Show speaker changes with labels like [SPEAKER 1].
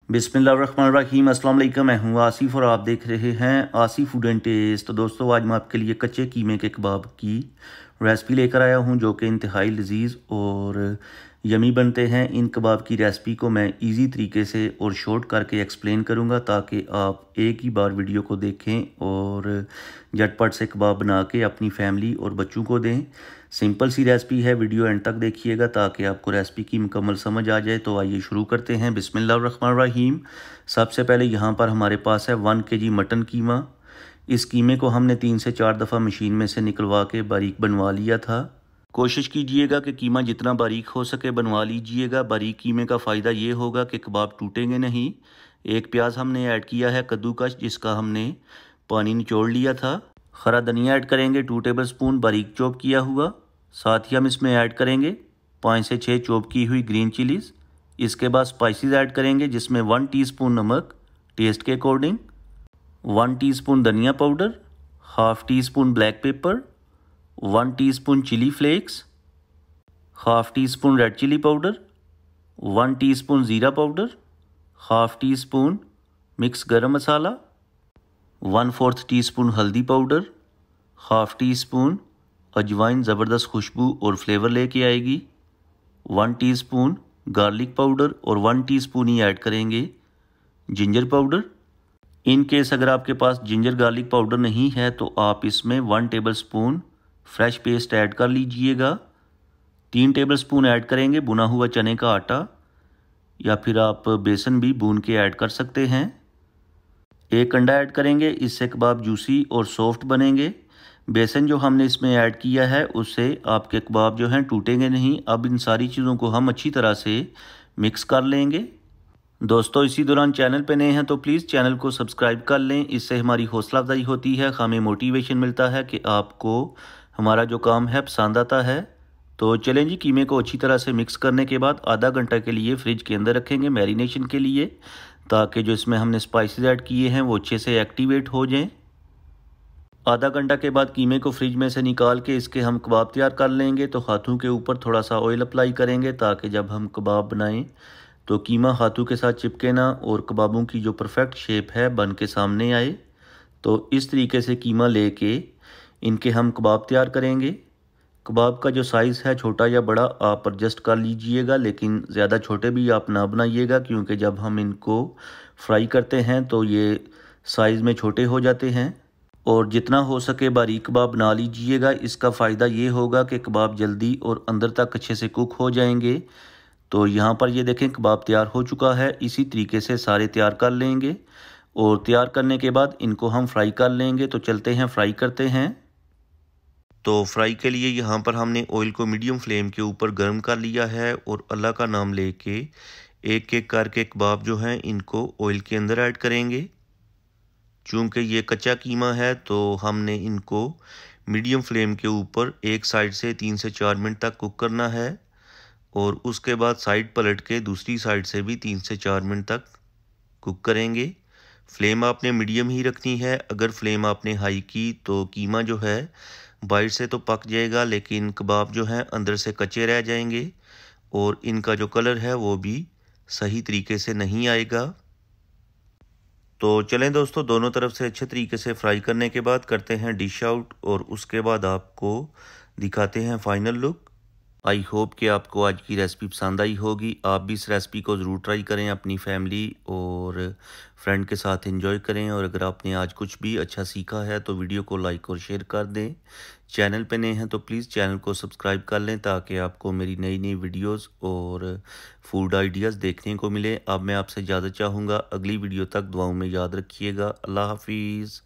[SPEAKER 1] बिस्मिल्लाहिर्रहमानिर्रहीम। अस्सलाम वालेकुम। मैं हूँ आसिफ और आप देख रहे हैं आसिफ फूड एंड टेस्ट। तो दोस्तों, आज मैं आपके लिए कच्चे कीमे के कबाब की रेसिपी लेकर आया हूँ जो कि इंतहाई लजीज और यमी बनते हैं। इन कबाब की रेसिपी को मैं इजी तरीके से और शॉर्ट करके एक्सप्लेन करूँगा ताकि आप एक ही बार वीडियो को देखें और झटपट से कबाब बना के अपनी फैमिली और बच्चों को दें। सिंपल सी रेसिपी है, वीडियो एंड तक देखिएगा ताकि आपको रेसिपी की मुकम्मल समझ आ जाए। तो आइए शुरू करते हैं। बिस्मिल्लाहिर्रहमानिर्रहीम। सबसे पहले यहाँ पर हमारे पास है 1 kg मटन कीमा। इस कीमे को हमने 3 से 4 दफ़ा मशीन में से निकलवा के बारीक बनवा लिया था। कोशिश कीजिएगा कि कीमा जितना बारीक हो सके बनवा लीजिएगा। बारीक कीमे का फ़ायदा ये होगा कि कबाब टूटेंगे नहीं। एक प्याज हमने ऐड किया है कद्दूकस, जिसका हमने पानी निचोड़ लिया था। हरा धनिया ऐड करेंगे 2 टेबलस्पून बारीक चॉप किया हुआ। साथ ही हम इसमें ऐड करेंगे 5 से 6 चॉप की हुई ग्रीन चिलीज़। इसके बाद स्पाइसेस ऐड करेंगे जिसमें 1 टीस्पून नमक टेस्ट के अकॉर्डिंग, 1 टीस्पून धनिया powder, half teaspoon black pepper, 1 teaspoon chilli flakes, half teaspoon red chilli powder, 1 teaspoon ज़ीरा powder, half teaspoon mix garam masala, 1/4 teaspoon हल्दी पाउडर, हाफ़ टी स्पून अजवाइन ज़बरदस्त खुशबू और फ्लेवर लेके आएगी, 1 टीस्पून गार्लिक पाउडर और 1 teaspoon ही add करेंगे ginger powder. In case अगर आपके पास जिंजर गार्लिक पाउडर नहीं है तो आप इसमें 1 टेबलस्पून फ्रेश पेस्ट ऐड कर लीजिएगा। 3 टेबलस्पून ऐड करेंगे भुना हुआ चने का आटा, या फिर आप बेसन भी भून के ऐड कर सकते हैं। 1 अंडा ऐड करेंगे, इससे कबाब जूसी और सॉफ्ट बनेंगे। बेसन जो हमने इसमें ऐड किया है उससे आपके कबाब जो हैं टूटेंगे नहीं। अब इन सारी चीज़ों को हम अच्छी तरह से मिक्स कर लेंगे। दोस्तों, इसी दौरान चैनल पे नए हैं तो प्लीज़ चैनल को सब्सक्राइब कर लें। इससे हमारी हौसला अफजाई होती है, हमें मोटिवेशन मिलता है कि आपको हमारा जो काम है पसंद आता है। तो चलें जी, कीमे को अच्छी तरह से मिक्स करने के बाद आधा घंटा के लिए फ्रिज के अंदर रखेंगे मैरिनेशन के लिए, ताकि जो इसमें हमने स्पाइसेस ऐड किए हैं वो अच्छे से एक्टिवेट हो जाएं। आधा घंटा के बाद कीमे को फ्रिज में से निकाल के इसके हम कबाब तैयार कर लेंगे। तो हाथों के ऊपर थोड़ा सा ऑयल अप्लाई करेंगे ताकि जब हम कबाब बनाएं तो कीमा हाथों के साथ चिपके ना और कबाबों की जो परफेक्ट शेप है बन के सामने आए। तो इस तरीके से कीमा लेके इनके हम कबाब तैयार करेंगे। कबाब का जो साइज़ है छोटा या बड़ा आप एडजस्ट कर लीजिएगा, लेकिन ज़्यादा छोटे भी आप ना बनाइएगा क्योंकि जब हम इनको फ्राई करते हैं तो ये साइज़ में छोटे हो जाते हैं। और जितना हो सके बारीक कबाब बना लीजिएगा। इसका फ़ायदा ये होगा कि कबाब जल्दी और अंदर तक अच्छे से कुक हो जाएंगे। तो यहाँ पर ये देखें कबाब तैयार हो चुका है। इसी तरीके से सारे तैयार कर लेंगे और तैयार करने के बाद इनको हम फ्राई कर लेंगे। तो चलते हैं फ्राई करते हैं। तो फ्राई के लिए यहाँ पर हमने ऑयल को मीडियम फ्लेम के ऊपर गर्म कर लिया है और अल्लाह का नाम लेके एक एक करके कबाब जो हैं इनको ऑयल के अंदर ऐड करेंगे। चूँकि ये कच्चा कीमा है तो हमने इनको मीडियम फ्लेम के ऊपर एक साइड से 3 से 4 मिनट तक कुक करना है और उसके बाद साइड पलट के दूसरी साइड से भी 3 से 4 मिनट तक कुक करेंगे। फ्लेम आपने मीडियम ही रखनी है। अगर फ्लेम आपने हाई की तो कीमा जो है बाहर से तो पक जाएगा लेकिन कबाब जो हैं अंदर से कच्चे रह जाएंगे और इनका जो कलर है वो भी सही तरीके से नहीं आएगा। तो चलें दोस्तों, दोनों तरफ से अच्छे तरीके से फ्राई करने के बाद करते हैं डिश आउट और उसके बाद आपको दिखाते हैं फाइनल लुक। आई होप कि आपको आज की रेसिपी पसंद आई होगी। आप भी इस रेसिपी को ज़रूर ट्राई करें, अपनी फैमिली और फ्रेंड के साथ एंजॉय करें। और अगर आपने आज कुछ भी अच्छा सीखा है तो वीडियो को लाइक और शेयर कर दें। चैनल पे नए हैं तो प्लीज़ चैनल को सब्सक्राइब कर लें ताकि आपको मेरी नई नई वीडियोस और फूड आइडियाज़ देखने को मिले। अब मैं आपसे इजाज़त चाहूँगा, अगली वीडियो तक दुआओं में याद रखिएगा। अल्लाह हाफिज़।